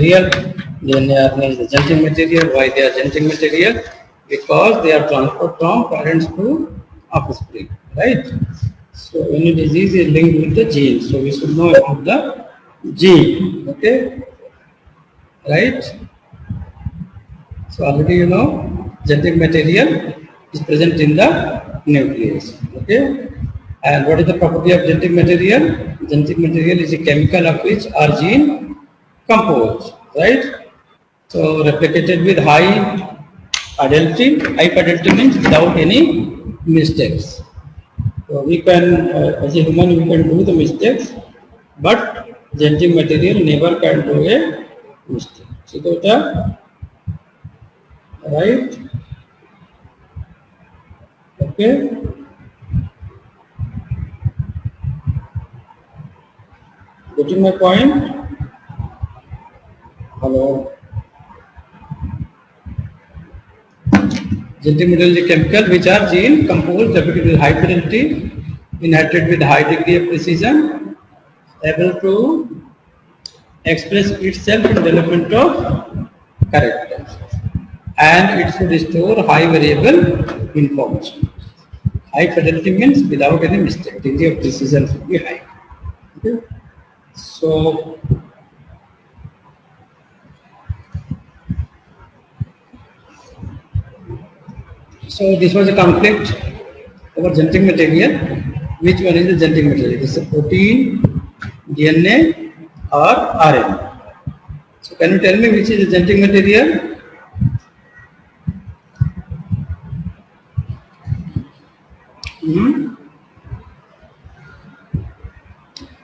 Real DNA RNA is the genetic material. Why they are genetic material? Because they are transferred from parents to offspring, right? So any disease is linked with the gene. So we should know about the gene, okay? Right? So already you know genetic material is present in the nucleus, okay? And what is the property of genetic material? Genetic material is a chemical of which are gene composed, right? So replicated with high fidelity. High fidelity means without any mistakes. So we can, as a human, we can do the mistakes, but genetic material never can do a mistake. So that, right? Okay. Getting my point? Hello. Genetic material is a chemical which are gene composed, replicated with high fidelity, inherited with high degree of precision, able to express itself in development of characters, and it should store high variable information. High fidelity means without any mistake. Degree of precision should be high. Okay. So this was a conflict over genetic material. Which one is the genetic material? Is it protein, DNA, or RNA? So can you tell me which is the genetic material?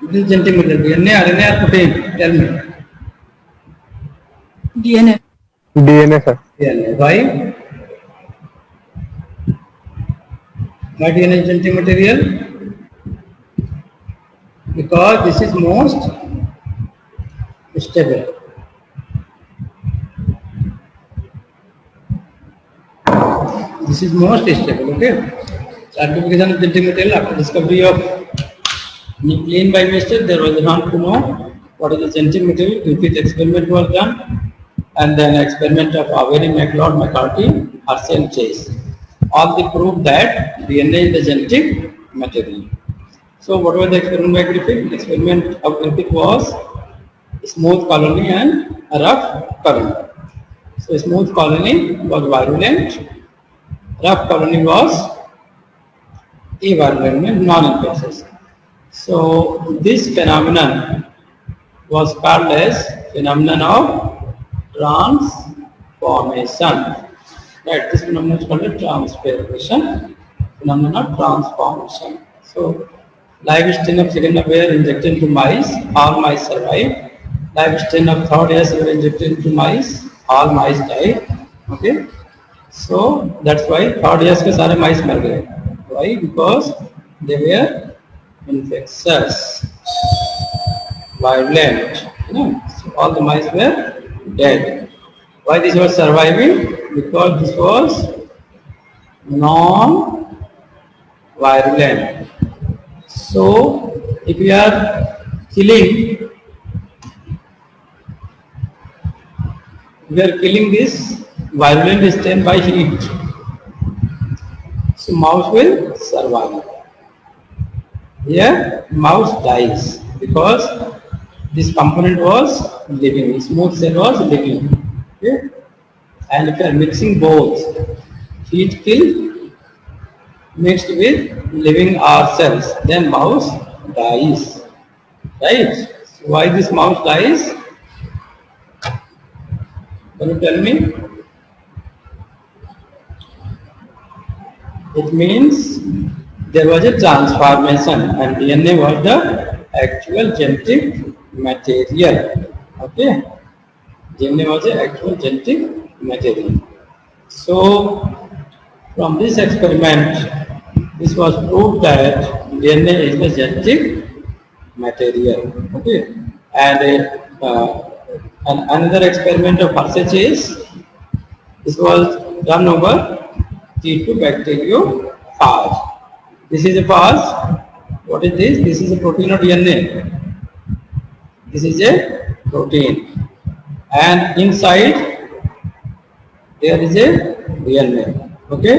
What is genetic material? DNA, RNA, or protein? Tell me. DNA. DNA, sir. DNA. Why? Why DNA is genetic material? Because this is most stable. This is most stable, okay? Certification of genetic material after discovery of nuclein by mistake, there was none to know what is the genetic material. Repeat experiment was done, and then experiment of Avery, McLeod, McCarthy, Hershey and Chase. All they proved that DNA is the genetic material. So what was the experiment by Griffith? The experiment of Griffith was smooth colony and a rough colony. So smooth colony was virulent, rough colony was avirulent, non-infectious. So this phenomenon was called as phenomenon of transformation. Right, this phenomenon is called a transformation, phenomenon of transformation. So live strain of Chikungunya injected into mice, all mice survived. Live strain of third years were injected into mice, all mice died. Okay, so that's why third years के सारे mice मर गए. Why? Because they were infectious, virulent. So all the mice were dead. Why these were surviving? Because this was non-virulent. So if we are killing this virulent strain by heat, so mouse will survive. Here mouse dies because this component was living, smooth cell was living. Okay? And if you are mixing both heat kill mixed with living R cells, then mouse dies. Right? So why this mouse dies? Can you tell me? It means there was a transformation and DNA was the actual genetic material. Okay? DNA was the actual genetic material. So from this experiment, this was proved that DNA is the genetic material. Okay, and another experiment of Hershey Chase, this was done over T2 bacteriophage. This is a phage. What is this? This is a protein or DNA. This is a protein. and inside there is a DNA. Okay,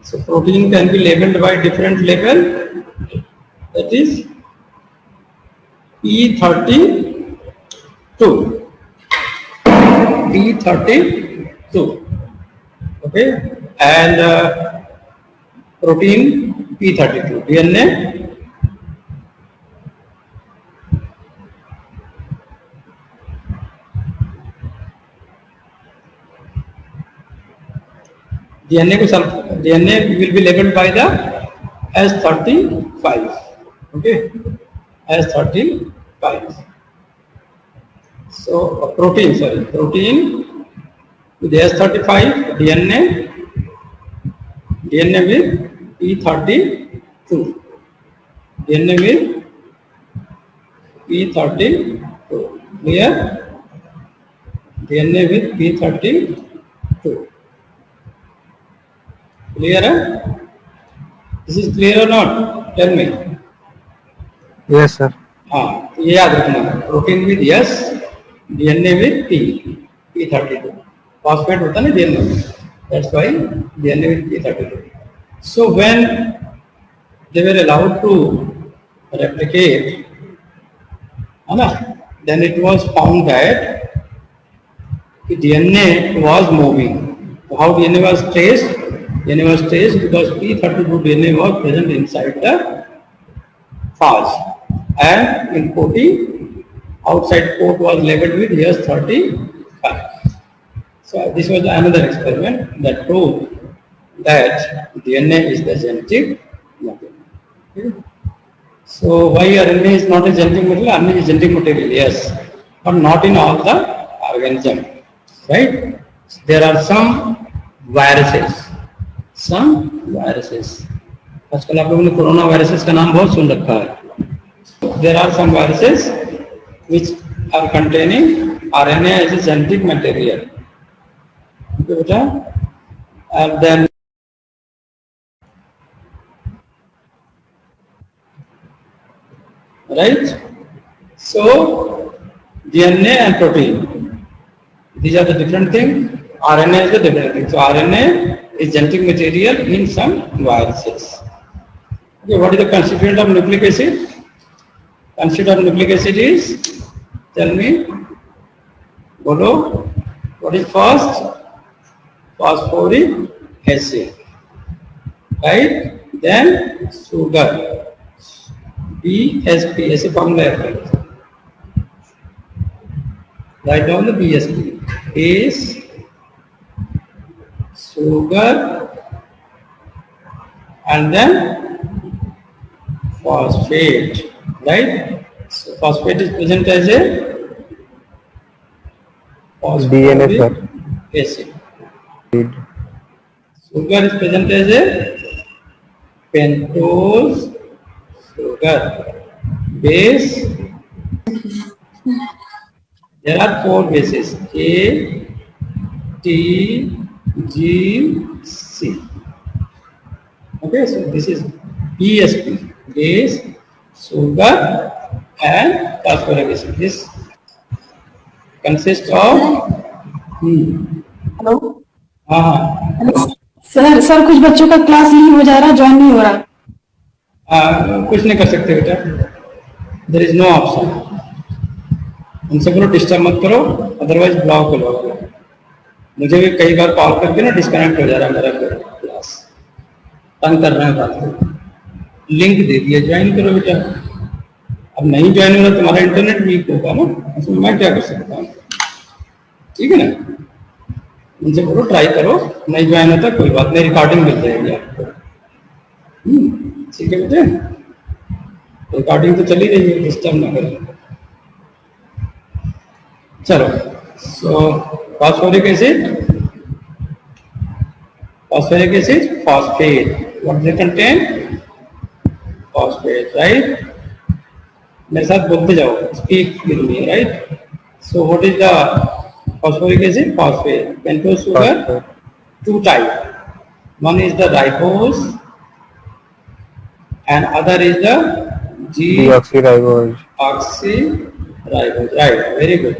so protein can be labeled by different label, that is P32. P32. Okay, and protein P32. DNA DNA will be labeled by the S35. Okay, S35. So protein with S35, DNA with P32, DNA with P32. Clear? DNA with P32. Clear? This is clear or not? Tell me. Yes, sir. हाँ, ये याद रखना, protein with S, DNA with P32. Phosphate होता है ना DNA में, that's why DNA with P32. So when they were allowed to replicate, then it was found that the DNA was moving. How DNA was traced? DNA was traced because P32 DNA was present inside the phage, and in coating, outside coat was labeled with S35. So this was another experiment that proved that DNA is the genetic material. Okay. So why RNA is not a genetic material? RNA is genetic material, yes, but not in all the organism, right? There are some viruses. आजकल आप लोगों ने corona viruses का नाम बहुत सुन रखा है. There are some viruses which are containing RNA as a genetic material. Okay, beta? And then right? So DNA and protein, these are the different things. RNA is the different thing. So RNA is genetic material in some viruses. Okay, what is the constituent of nucleic acid? Constituent of nucleic acid is, tell me, Bolo, what is first? Phosphoric acid, right? Then sugar, BSP, ऐसे formula है. Write down the BSP. Base, sugar, and then phosphate, right? So phosphate is present as a DNA, sir. acid. Sugar is present as a pentose sugar. Base, there are 4 bases: A, T, G, C. Okay, so this is BSP, base, sugar, and phosphoric acid. This consists of hello हाँ sir कुछ बच्चों का class नहीं हो जा रहा, join नहीं हो रहा. कुछ नहीं कर सकते बेटा, देयर इज नो ऑप्शन. उनसे बोलो डिस्टर्ब मत करो, अदरवाइज ब्लॉक हो जाओगे. मुझे भी कई बार कॉल करके ना डिस्कनेक्ट हो जा रहा है मेरा क्लास, तंग कर रहे हैं बात को. लिंक दे दिया, ज्वाइन करो बेटा. अब नहीं ज्वाइन हो रहा, तुम्हारा इंटरनेट वीक होगा ना, उसमें मैं क्या कर सकता हूँ? ठीक है ना, उनसे बोलो ट्राई करो. नहीं ज्वाइन होता कोई बात नहीं, रिकॉर्डिंग मिल जाएगी आपको. ठीक है बेटे, रिकॉर्डिंग तो चली रही है, डिस्टर्ब ना करें. चलो, सो phosphoric acid, phosphate, what they contain? Phosphate, right? मेरे साथ बोलते जाओ, speak with me, right? So what is the phosphoric acid? Phosphate. Pentose sugar, 2 types. One is the ribose and other is the deoxyribose. Right, very good.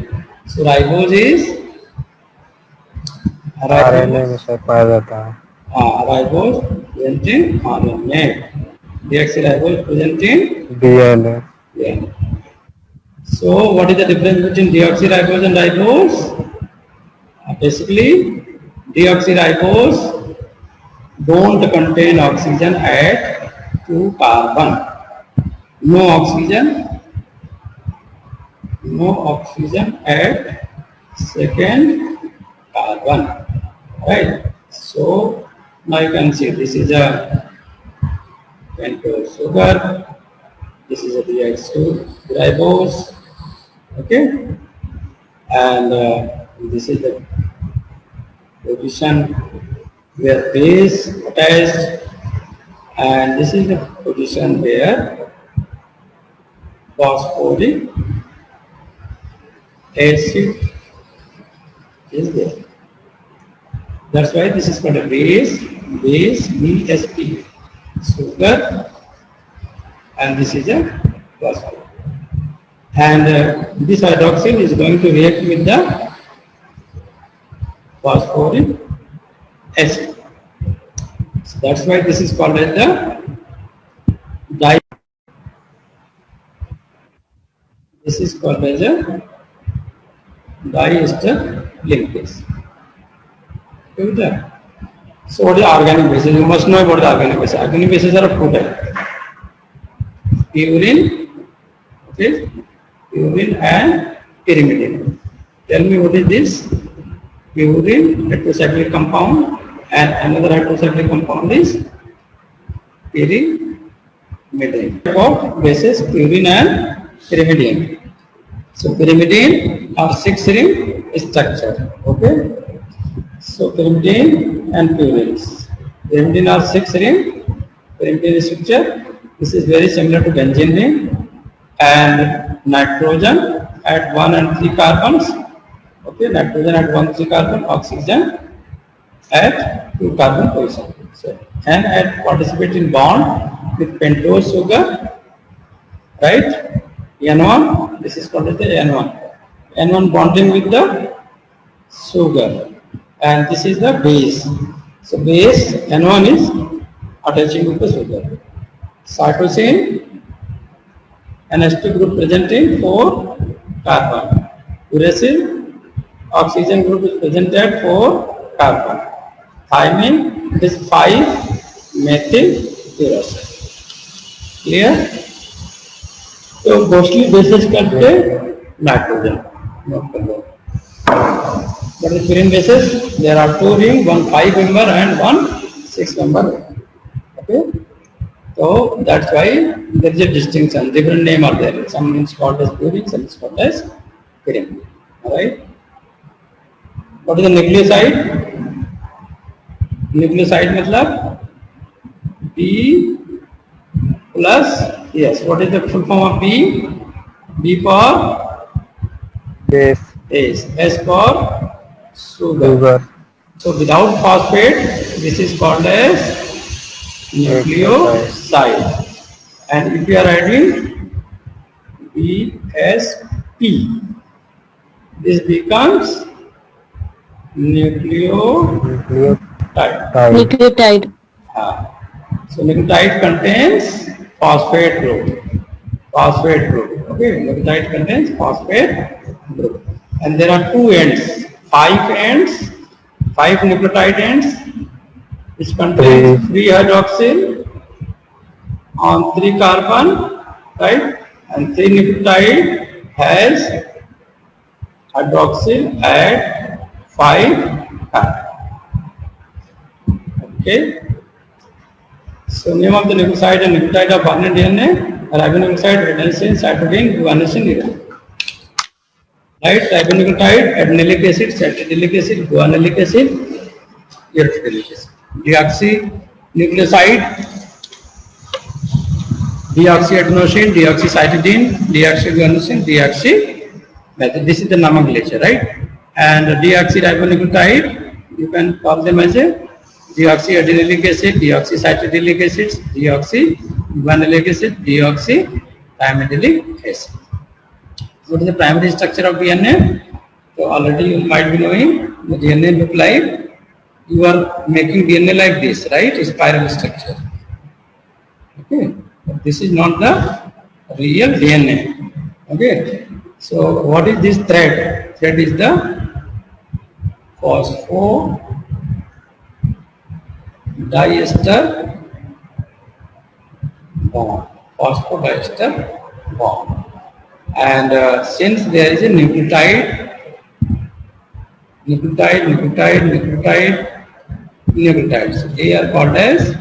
So ribose is RNA में sir पाया जाता है. ribose present in RNA. Deoxyribose present in DNA. DNA. So what is the difference between deoxyribose and ribose? Basically, deoxyribose don't contain oxygen at 2 carbon. No oxygen at second carbon, right? So now you can see this is a pentose sugar, this is a deoxyribose, okay, and this is the position where base attached, and this is the position where phosphoric acid is there. That's why this is called a base BSP, sugar, and this is a phosphorus. And this hydroxyl is going to react with the phosphoric acid. So that's why this is called as the this is called as a diester linkage. Okay with that? So what is organic bases? You must know about the organic bases. Organic bases are of two types: purine, okay, purine and pyrimidine. Tell me what is this? Purine, heterocyclic compound, and another heterocyclic compound is pyrimidine. About bases purine and pyrimidine. So pyrimidine are 6-ring structure. Okay. So pyrimidine and purines. Pyrimidine are 6-ring. Pyrimidine structure. This is very similar to benzene ring, and nitrogen at 1 and 3 carbons. Okay, nitrogen at 1, 3 carbon, oxygen at 2 carbon position. So N at participate in bond with pentose sugar, right? N1, this is called as the N1. N1 bonding with the sugar, and this is the base. So base N1 is attaching with the sugar. Cytosine, NH2 group present in 4 carbon. Uracil, oxygen group is present at 4 carbon. Thymine, it is 5-methyl uracil. Clear? So mostly bases करते nitrogen. But the purine bases, there are 2 rings, one 5-member and one 6-member. Okay. So that's why there is a distinction. Different name are there. Some is called as purine, some is called as purine. All right. What is the nucleoside? Nucleoside मतलब B plus, yes, what is the full form of B? B for base. S for sugar. So without phosphate, this is called as nucleoside. And if you are adding BSP, this becomes nucleotide. Nucleotide. So nucleotide contains phosphate group. Okay, nucleotide contains phosphate group. And there are 2 ends, 5 nucleotide ends, which contains 3 hydroxyl on 3 carbon, right? And 3 nucleotide has hydroxyl at 5 carbon. Okay. So name of the nucleoside and nucleotide of RNA DNA: ribonucleoside, adenosine, cytosine, guanosine, uracil. Right? Ribonucleotide, adenylate acid, cytidylate acid, guanylate acid, uracil acid. Deoxynucleoside, deoxyadenosine, deoxycytidine, deoxyguanosine, deoxymethylation. This is the nomenclature, right? And deoxyribonucleotide, you can call them as a deoxyadenylic acid, deoxycytidyllic acid, deoxyguanylate acid, deoxythymidyllic acid. What is the primary structure of DNA? So already you might be knowing the DNA look like, you are making DNA like this, right? Spiral structure. Okay, but this is not the real DNA. Okay, so what is this thread? Thread is the phosphodiester bond. Phosphodieester bond. And since there is a nucleotide, so they are called as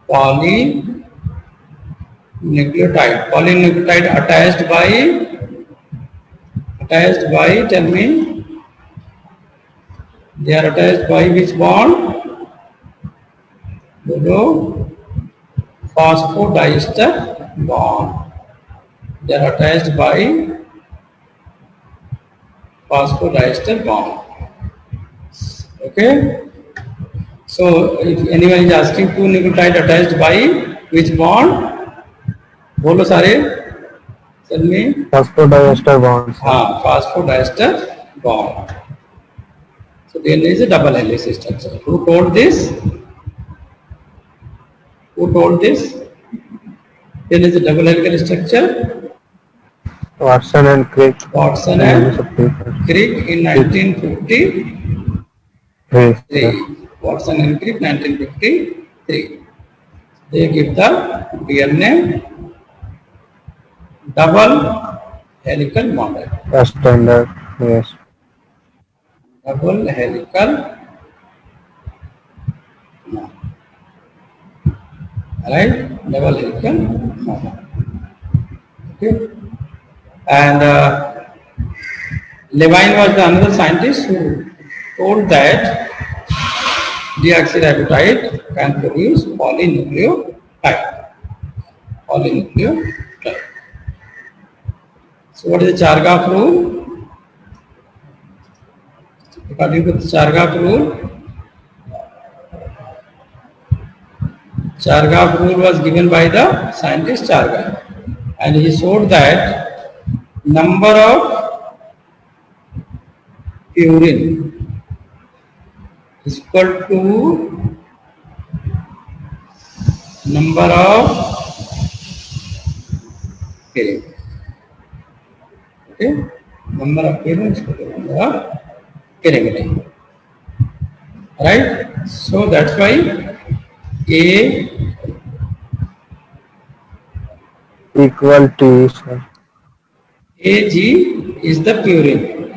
polynucleotide. Polynucleotide attached by, tell me, they are attached by which bond? Bolo, phosphodiester bond. They are attached by phosphodiester bond. Okay. So if anyone is asking two nucleotide attached by which bond? Bolo sare. Tell me. Phosphodiester bond. Phosphodieester bond. So DNA is a double helix structure. Who told this? DNA is a double helical structure. Watson and Crick. Watson and Crick in 1953. Watson and Crick 1953. They give the DNA double helical model. Standard, yes. Double helical. Right? Double helical model. Okay. And Levine was the another scientist who told that deoxyribotide can produce polynucleotide. So what is the Chargaff rule? According to the Chargaff rule was given by the scientist Chargaff, and he showed that number of purine is equal to number of purine. Okay, number of purine is equal to number of pyrimidine. Right? So that's why A equal to, sir. Ag is the purine,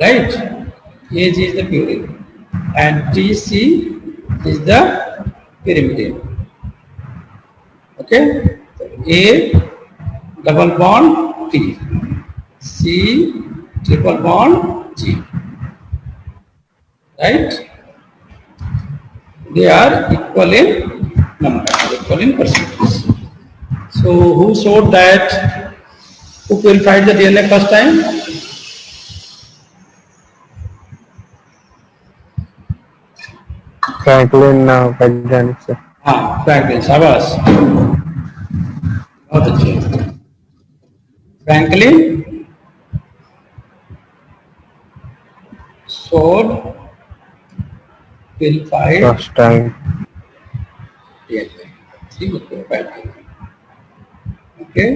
right? Ag is the purine, and Tc is the pyrimidine. Okay, A double bond T, C triple bond G, right? They are equal in number, equal in percentage. So who showed that? Who purified the DNA first time? Franklin वैज्ञानिक से. Franklin, शाबाश. बहुत अच्छे. Franklin showed purified First time. DNA. See, purified DNA. Okay.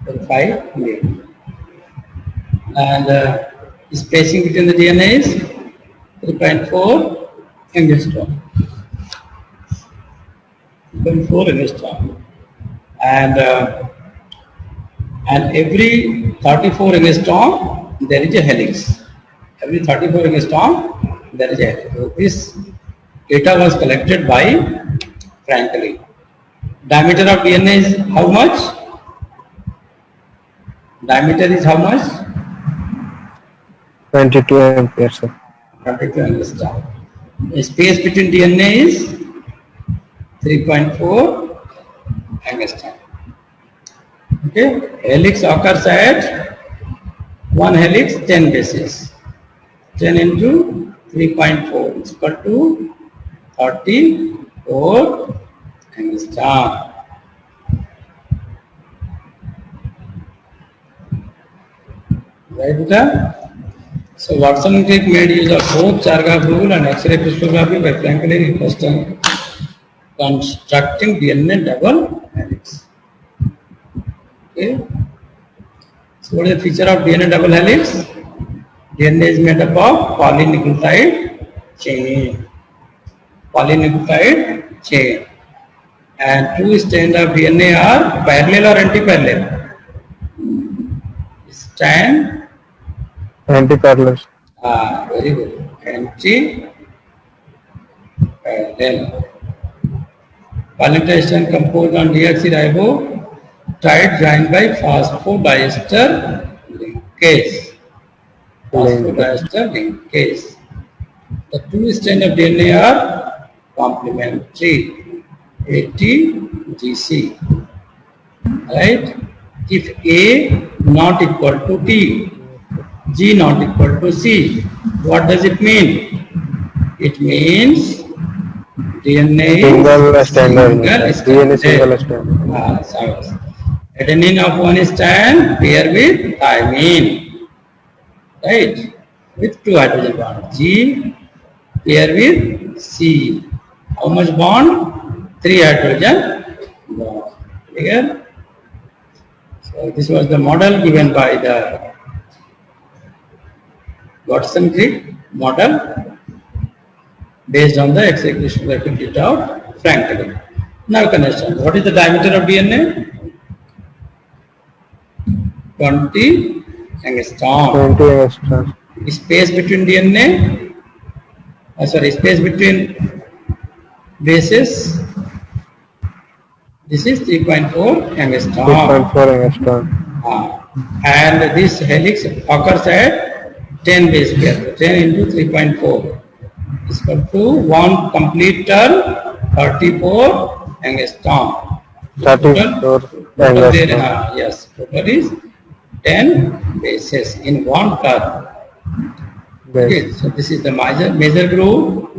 Purified DNA. And spacing between the DNA is 3.4 angstrom. 3.4 angstrom. And every 34 angstrom there is a helix. Every 34 angstrom there is a helix. So this data was collected by Franklin. Diameter of DNA is how much? Diameter is how much? 22 amperes, sir. 22 angstrom. The space between DNA is 3.4 angstrom. Okay, helix occurs at one helix 10 bases. 10 into 3.4 is equal to 34 angstrom. Right, Beta? So Watson and Crick made use of both Chargaff rule and X-ray crystallography by Franklin in constructing DNA double helix. Okay. So what is the feature of DNA double helix? DNA is made up of polynucleotide chain. Polynucleotide chain. And two strands of DNA are parallel or anti-parallel? Strand. Anti-parallel. Very good. Anti-parallel. Polynucleotide strand composed on deoxyribotide joined by phosphodiester linkage. Phosphodiester linkage. The two strands of DNA are complementary. ATGC. Right? If A not equal to T, G not equal to C, what does it mean? It means DNA Single strand. DNA single strand. Adenine of one strand pair with thymine, right? With two hydrogen bonds. G pair with C. How much bond? 3 hydrogen bond. Clear? So this was the model given by the Watson-Crick model based on the X-ray crystallography data of Franklin. Now you can understand what is the diameter of DNA? 20 angstrom. 20 angstrom. Space between DNA, space between bases. This is 3.4 angstrom. 3.4 angstrom. And this helix occurs at 10 base pair. 10 into 3.4 is equal to 1 complete turn, 34 angstrom. 34 angstrom. Yes, total is 10 bases in one turn. Okay, so this is the major group,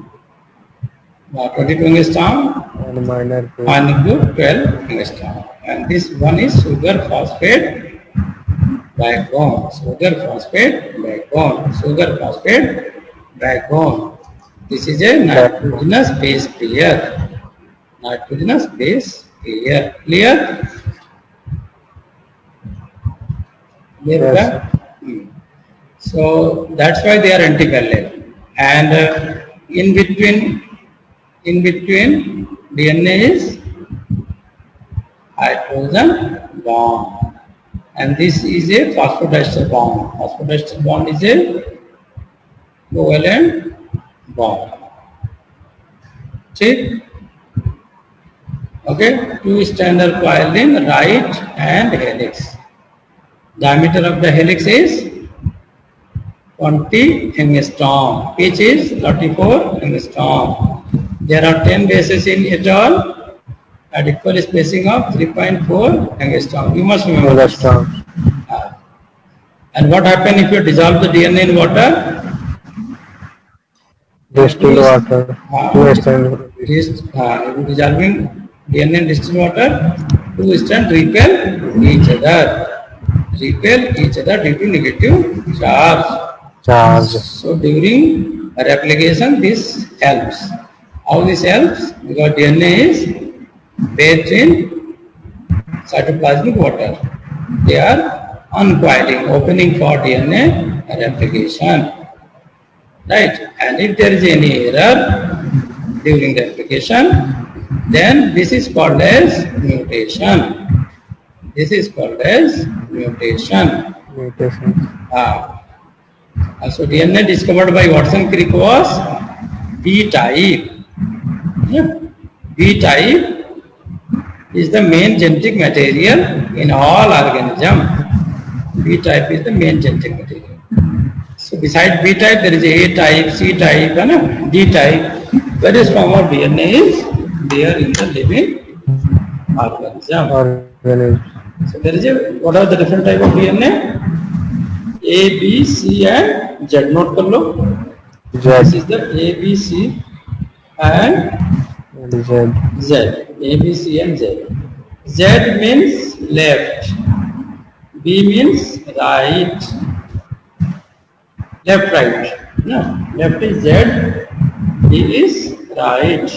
22 angstrom, And minor group. minor group 12 angstrom. And this one is sugar phosphate backbone. Sugar phosphate backbone. Sugar phosphate backbone. This is a nitrogenous base pair. Nitrogenous base pair. Clear? Yes. So that's why they are anti-parallel. And in between DNA is hydrogen bond. And this is a phosphodiester bond. Phosphodiester bond is a covalent bond. See? Okay, two strands are coiled in right hand helix. Diameter of the helix is 20 angstrom. Pitch is 34 angstrom. There are 10 bases in it all at equal spacing of 3.4 angstrom. You must remember this. Angstrom. And what happens if you dissolve the DNA in water? Distilled water. Two strands. Dissolving DNA in distilled water, two strands repel each other. Repel each other due to negative charge. So during replication, this helps. How this helps? Because DNA is bathed in cytoplasmic water. They are uncoiling, opening for DNA replication. Right? And if there is any error during replication, then this is called as mutation. This is called as mutation. So DNA discovered by Watson-Crick was B type. B type is the main genetic material in all organisms. B type is the main genetic material. So besides B type, there is A type, C type, and D type. Various form of DNA is there in the living organism. So there is what are the different type of DNA? A, B, C and Z. Note kar lo. This is the A, B, C and Z. A, B, C and Z. Z means left. B means right. Left, right. No, left is Z, D is right.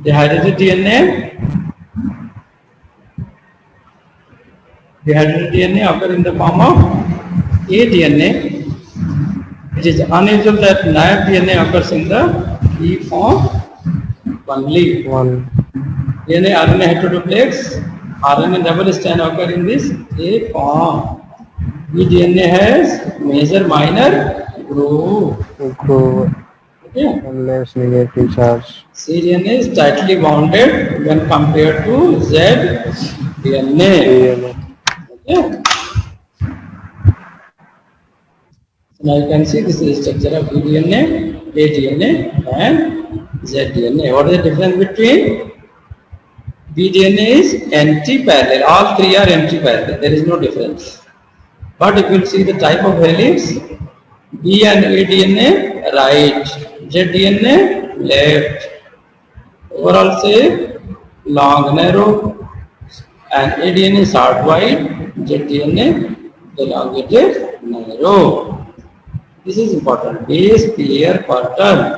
The hydrogen DNA, occur in the form of A DNA. It is unusual that naive DNA occurs in the E form only. One. DNA RNA heteroduplex, RNA double strand occur in this A form. DNA has major minor groove. Groove. Okay. Less negative charge. cDNA is tightly bounded when compared to zDNA. DNA. Okay. So now you can see this is the structure of eDNA, aDNA and zDNA. What is the difference between? bDNA is anti-parallel. All three are anti-parallel. There is no difference. But if you see the type of helix, B and A DNA right, Z DNA left. Overall say long narrow and A DNA short wide, Z DNA elongated narrow. This is important. Base pair per turn.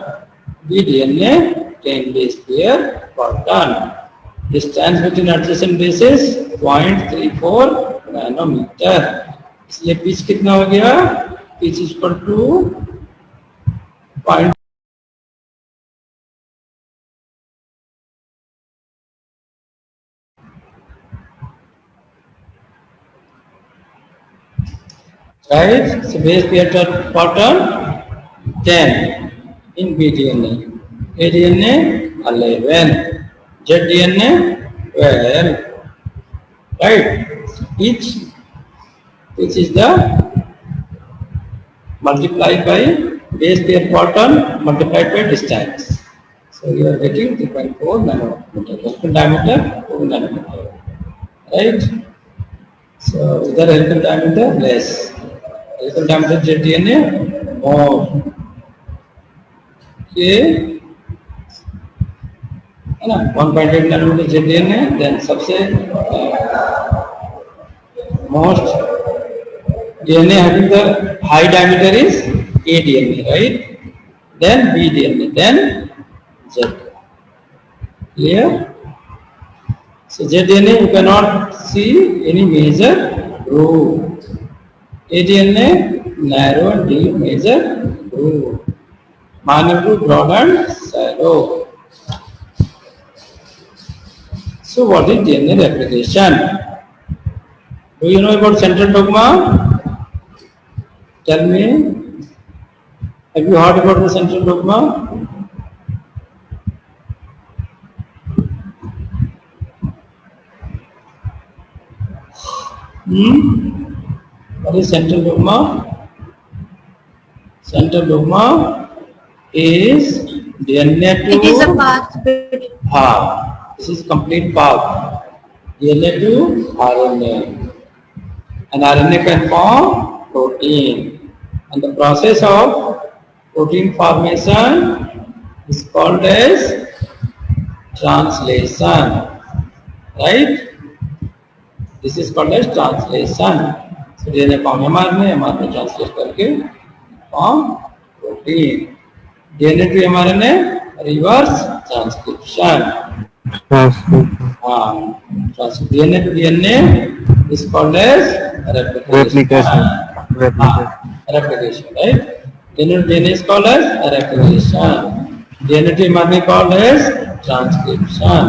B DNA 10 base pair per turn. Distance between adjacent bases 0.34 nanometer. इसलिए pitch कितना हो गया? Pitch is equal to 0. Right? So base pair pattern 10 in bDNA, aDNA 11, zDNA 12. Right? Which is the multiplied by base pair pattern multiplied by distance. So you are getting 3.4 nanometer. Helical diameter 4 nanometer. Right? So is there helical diameter? Less. Helical diameter zDNA more. Okay. 1.8 nanometer zDNA. Then सबसे most DNA having the high diameter is aDNA, right? Then bDNA, then Z. Clear? So zDNA you cannot see any major groove. aDNA narrow and deep major groove. Minor groove broad and shallow. So what is DNA replication? Do you know about central dogma? Tell me. Have you heard about the central dogma? What is central dogma? Central dogma is DNA to... It is a path between... This is complete path. DNA to RNA. And RNA can form protein. And the process of protein formation is called as translation. Right? This is called as translation. So DNA form mRNA translate करके form protein. DNA to mRNA reverse transcription. DNA to DNA is called as replication. Replication, right? DNA to DNA is called as replication. DNA to mRNA called as transcription.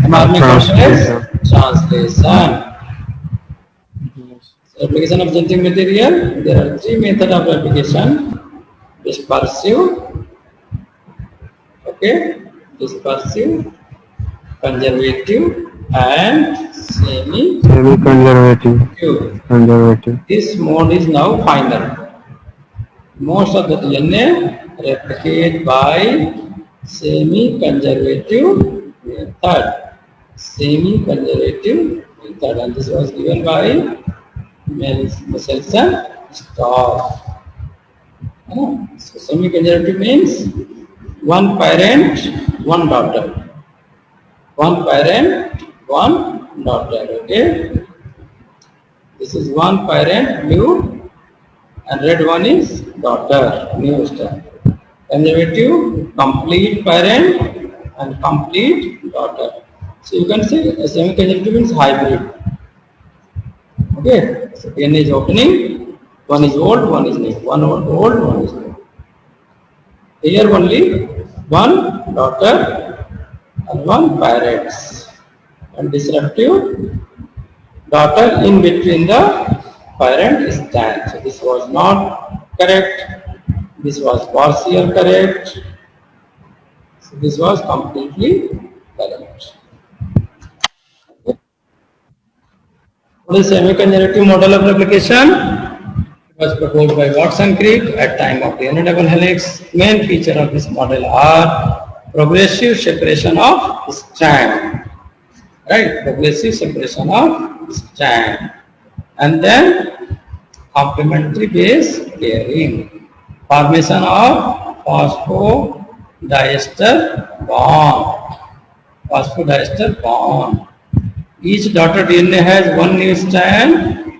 mRNA called as translation. So replication of genetic material, there are three methods of replication: dispersive, okay, dispersive, conservative, and semi-conservative. This mode is now final. Most of the DNA replicate by semi-conservative method. Semi-conservative method, and this was given by Michelson Stark. So semi-conservative means one parent, one daughter. One parent, one daughter. Okay. This is one parent blue and red one is daughter, new strand. Conservative, complete parent and complete daughter. So you can say semi-conservative means hybrid. Okay, so DNA is opening, one is old, one is new, one old, one is new. Here only one daughter and one parents. And disruptive, daughter in between the parent stand. So this was not correct, this was partial correct, so this was completely correct. What is semi-conservative model of replication? It was proposed by Watson Crick at time of DNA double helix. Main feature of this model are progressive separation of strand, right? Progressive separation of strand, and then complementary base pairing, formation of phosphodiester bond, phosphodiester bond. Each daughter DNA has one new strand,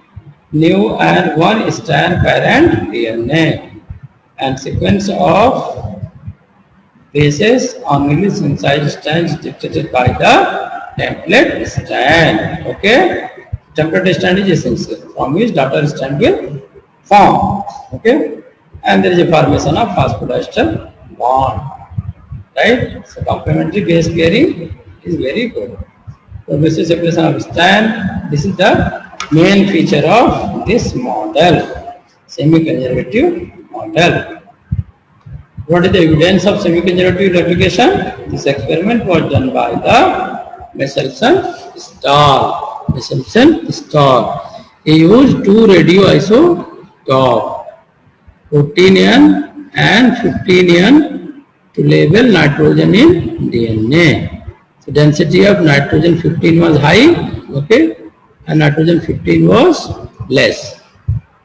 new and one strand parent DNA, and sequence of bases on newly synthesized strands dictated by the template strand. Okay, template strand is essential from which daughter strand will form. Okay, and there is a formation of phosphodiester bond. Right, so complementary base pairing is very good. So this is separation of strand. This is the main feature of this model, semi-conservative model. What is the evidence of semi-conservative replication? This experiment was done by the Michelson-Stahl. Michelson-Stahl. He used two radioisotopes, 14N and 15N, to label nitrogen in DNA. So density of nitrogen 15 was high, okay, and nitrogen 15 was less.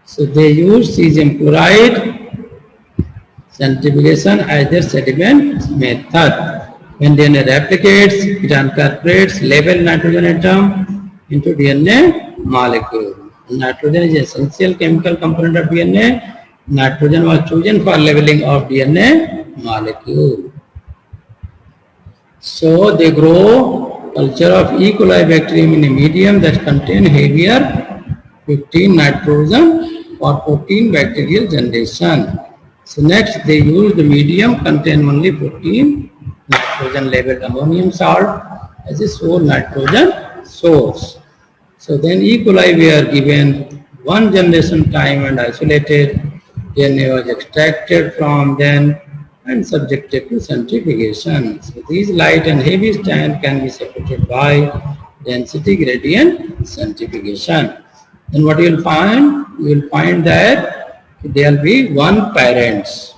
So they used cesium chloride centrifugation as their sediment method. When DNA replicates, it incorporates labeled nitrogen atom into DNA molecule. Nitrogen is an essential chemical component of DNA. Nitrogen was chosen for labeling of DNA molecule. So they grow culture of E. coli bacterium in a medium that contain heavier 15 nitrogen for 14 bacterial generation. So next they use the medium contain only 14 nitrogen labeled ammonium salt as a source nitrogen source. So then E. coli were given one generation time and isolated. DNA was extracted from them and subjected to centrifugation. So these light and heavy strands can be separated by density gradient centrifugation. Then what you will find? You will find that there will be one parent.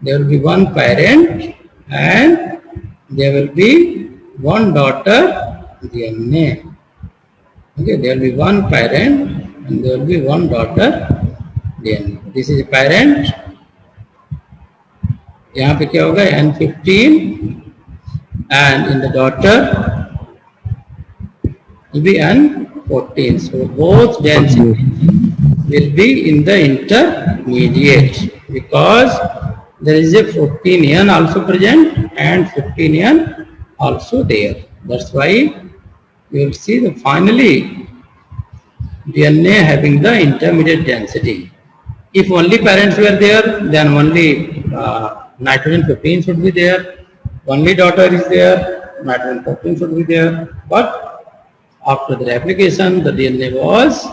There will be one parent and there will be one daughter DNA. Okay, there will be one parent and there will be one daughter DNA. This is a parent. यहाँ पे क्या होगा N15 and in the daughter will be N14. So both densities will be in the intermediate because there is a 14N also present and 15N also there. That's why you will see the finally DNA having the intermediate density. If only parents were there, then only nitrogen 15 should be there, only daughter is there, nitrogen 14 should be there, but after the replication the DNA was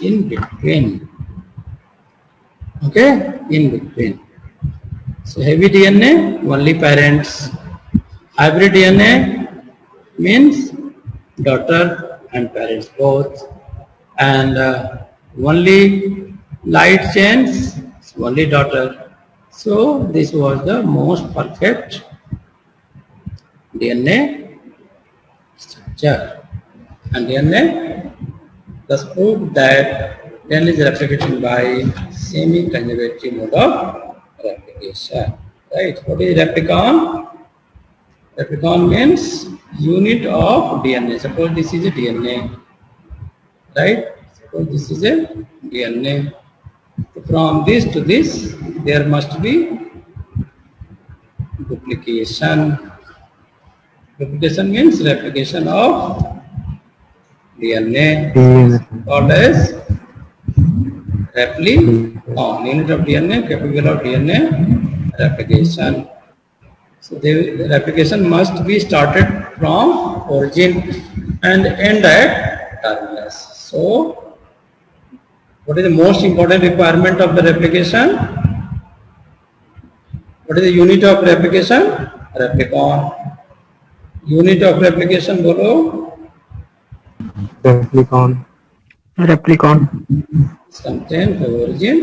in between. Okay, in between. So heavy DNA, only parents. Hybrid DNA means daughter and parents both, and only light chains, only daughter. So this was the most perfect DNA structure, and DNA thus proved that DNA is replicated by semi-conservative mode of replication. Right? What is replicon? Replicon means unit of DNA. Suppose this is a DNA, right? Suppose this is a DNA. From this to this, there must be duplication. Duplication means replication of DNA, called as replicon. Unit of DNA capable of DNA replication. So the replication must be started from origin and end at terminus. So what is the most important requirement of the replication? What is the unit of replication? Replicon. Unit of replication bolo. Replicon. Contain origin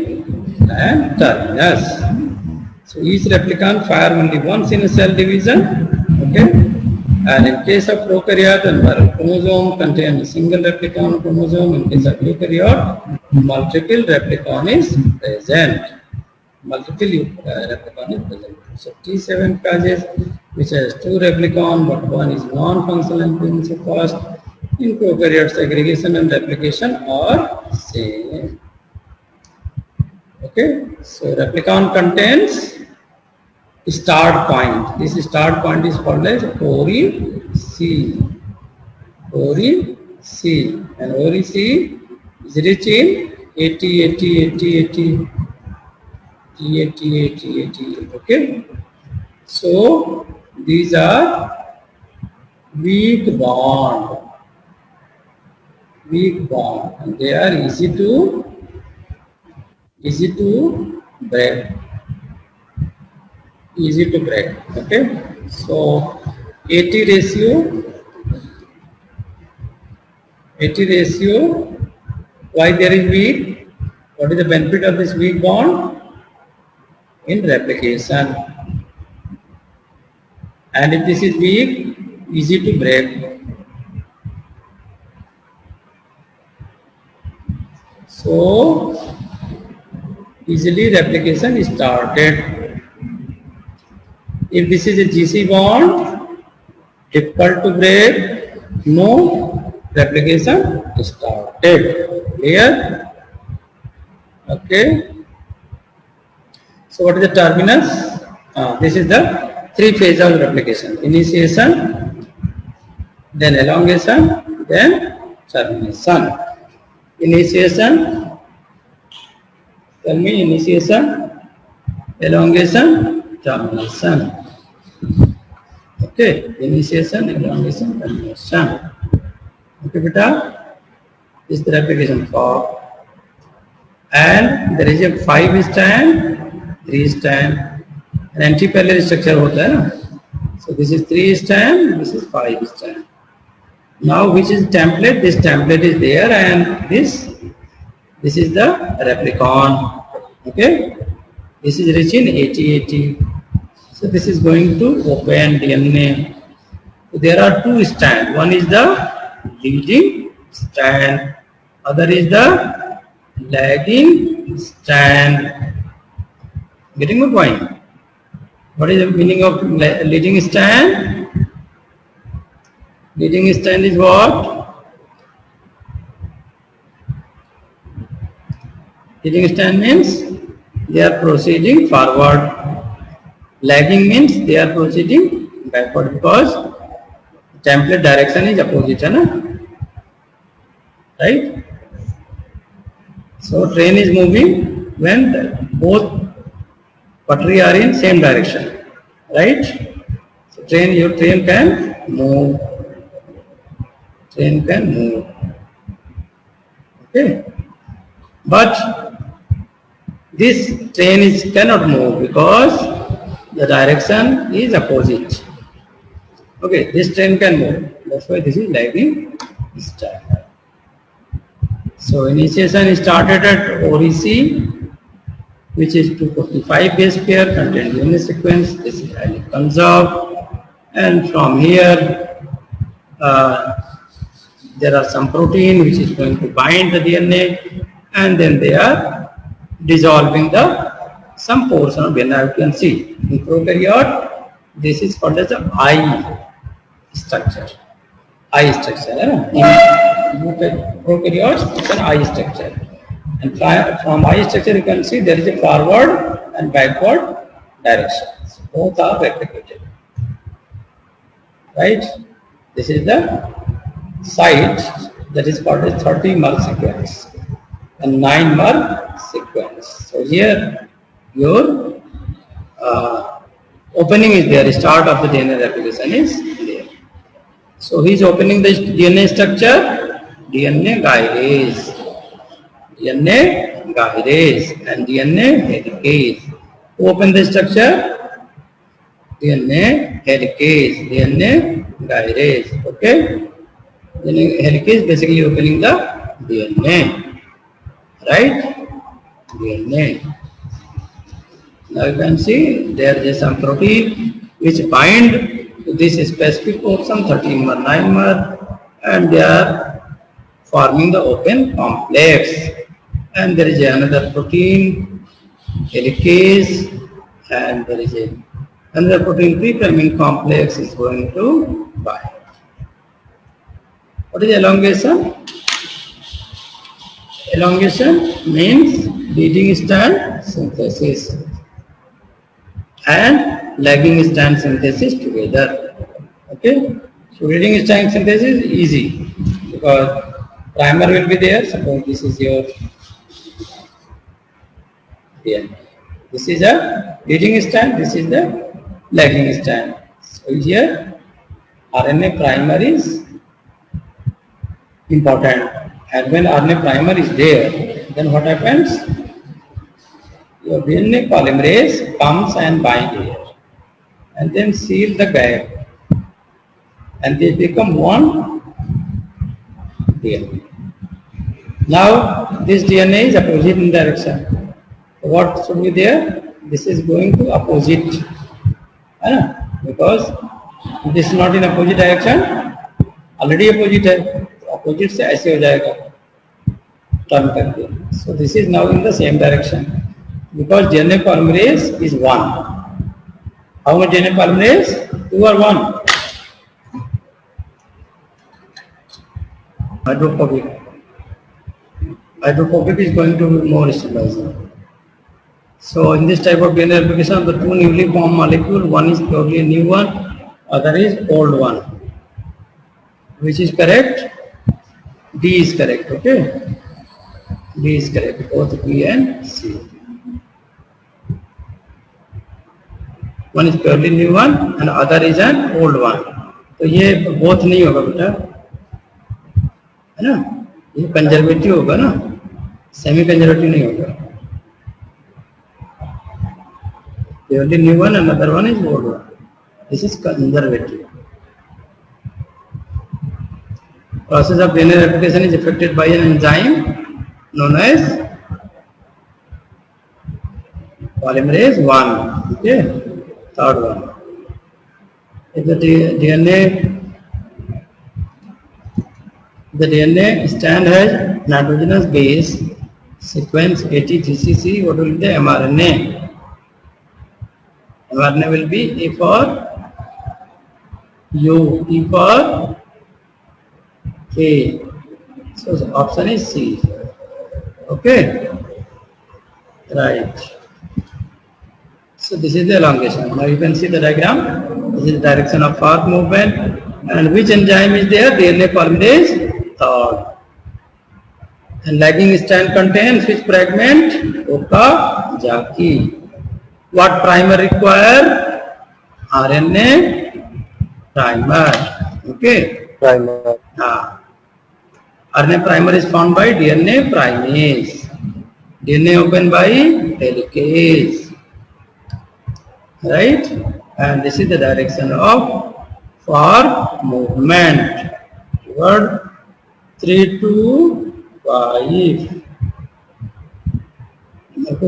and terminus. So each replicon fire only once in a cell division. Okay. And in case of prokaryote, and viral chromosome contain a single replicon chromosome. In case of eukaryote, multiple replicon is present. Multiple replicon is present. So T7 phages, which has two replicon, but one is non-functional and principal fast. In prokaryotes, aggregation and replication are same. Okay, so replicon contains start point. This start point is called as Ori C. Ori C, and Ori C is rich in 80. Okay, so these are weak bond, and they are easy to break. Okay, so 80 ratio. Why there is weak? What is the benefit of this weak bond? In replication. And if this is weak, easy to break. So easily replication is started. If this is a GC bond, difficult to break, no replication started. Clear? Okay. So what is the terminus? This is the three phases of replication: initiation, then elongation, then termination. Initiation. Tell me initiation, elongation, termination. Okay, initiation, elongation, termination. Okay, beta, this is the replication fork. And there is a 5 strand, 3 strand, an anti-parallel structure hota hai na? So this is 3 strand, this is 5 strand. Now which is template? This template is there, and this is the replicon. Okay, this is rich in 80. So this is going to open DNA. So there are 2 strands. One is the leading strand, other is the lagging strand. Getting my point? What is the meaning of leading strand? Leading strand is what? Leading strand means they are proceeding forward. Lagging means they are proceeding backward, because template direction is opposite, right? So train is moving when both puttery are in same direction, right? So your train can move. Okay, but this train cannot move because the direction is opposite. Okay, this train can move. That's why this is lagging strand. So initiation is started at OREC, which is 245 base pair contained DNA sequence. This is highly conserved, and from here there are some protein which is going to bind the DNA, and then they are dissolving some portion of DNA. You can see in prokaryote, this is called as the I structure. In prokaryotes, it's an I structure. And from Y structure you can see there is a forward and backward directions. Both are replicated. Right? This is the site that is called a 30-mer sequence and 9-mer sequence. So here your opening is there, start of the DNA replication is there. So he is opening the DNA structure, DNA gyrase, DNA gyrase and DNA helicase. Open the structure, DNA helicase, DNA gyrase. Okay, DNA helicase basically opening the DNA, right? DNA. Now you can see there is some protein which bind to this specific portion 13-mer, 9-mer, and they are forming the open complex. And there is another protein helicase, and there is another protein pre-priming complex is going to bind. What is elongation? Elongation means leading strand synthesis and lagging strand synthesis together. Okay, so leading strand synthesis is easy because primer will be there. Suppose this is your DNA. This is a leading strand, this is the lagging strand. So here RNA primer is important, and when RNA primer is there, then what happens? Your DNA polymerase comes and bind here and then seal the gap, and they become one DNA. Now this DNA is opposite in direction. What should be there? This is going to opposite, because this is not in opposite direction, already opposite है, opposite से ऐसे हो जाएगा turn करके. So this is now in the same direction because DNA polymerase is 1. How much DNA polymerase? 2 or 1? Hydrophobic. Hydrophobic is going to be more stabilizing. So in this type of DNA replication, the two newly formed molecule, one is purely a new one, other is old one. Which is correct? D is correct, okay? D is correct, both B and C. One is purely new one and other is an old one. तो ये both नहीं होगा बेटा, है ना? ये conservative होगा ना, सेमी कंजर्वेटिव नहीं होगा. Purely new one and another one is old one. This is conservative. Process of DNA replication is affected by an enzyme known as polymerase 1. Okay, third one. If the DNA strand has nitrogenous base sequence ATGCC, what will be the mRNA? mRNA will be A for U, E for K. So the option is C. Okay, right. So this is the elongation. Now you can see the diagram. This is the direction of forward movement. And which enzyme is there? DNA polymerase third. And lagging strand contains which fragment? Okazaki. What primer require? RNA primer. Okay. Primer. RNA primer is formed by DNA primase. DNA opened by helicase. Right? And this is the direction of forward movement. Toward 3 to 5. Okay,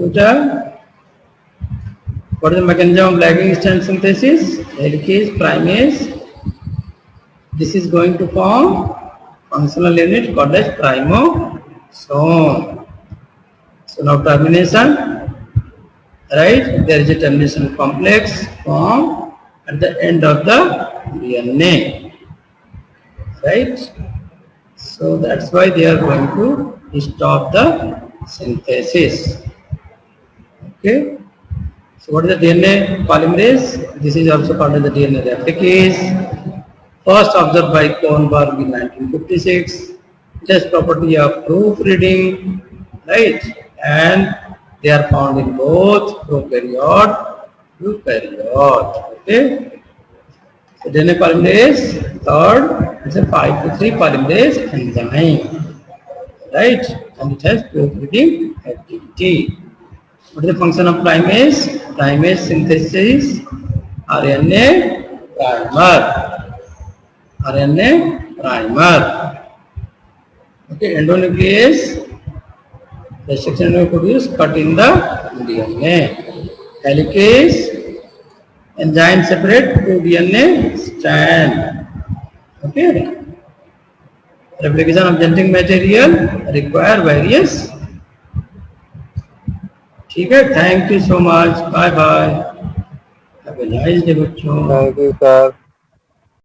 what is the mechanism of lagging strand synthesis? Helicase primase. This is going to form functional unit called as primosome. So now termination, right? There is a termination complex formed at the end of the DNA, right? So that's why they are going to stop the synthesis. Okay. So what is the DNA polymerase? This is also called as the DNA replicase. First observed by Kornberg in 1956. Just property of proofreading, right? And they are found in both prokaryote, eukaryote. Okay. So DNA polymerase, third, it's a 5 to 3 polymerase enzyme, right? And it has proofreading activity. What is the function of primase? Primase synthesis RNA primer. RNA primer. Okay, endonuclease, the section will produce cut in the DNA. Helicase, enzyme separate two DNA strand. Okay. Replication of genetic material require various. ठीक है, thank you so much, bye bye, have a nice day बच्चों। Thank you, sir.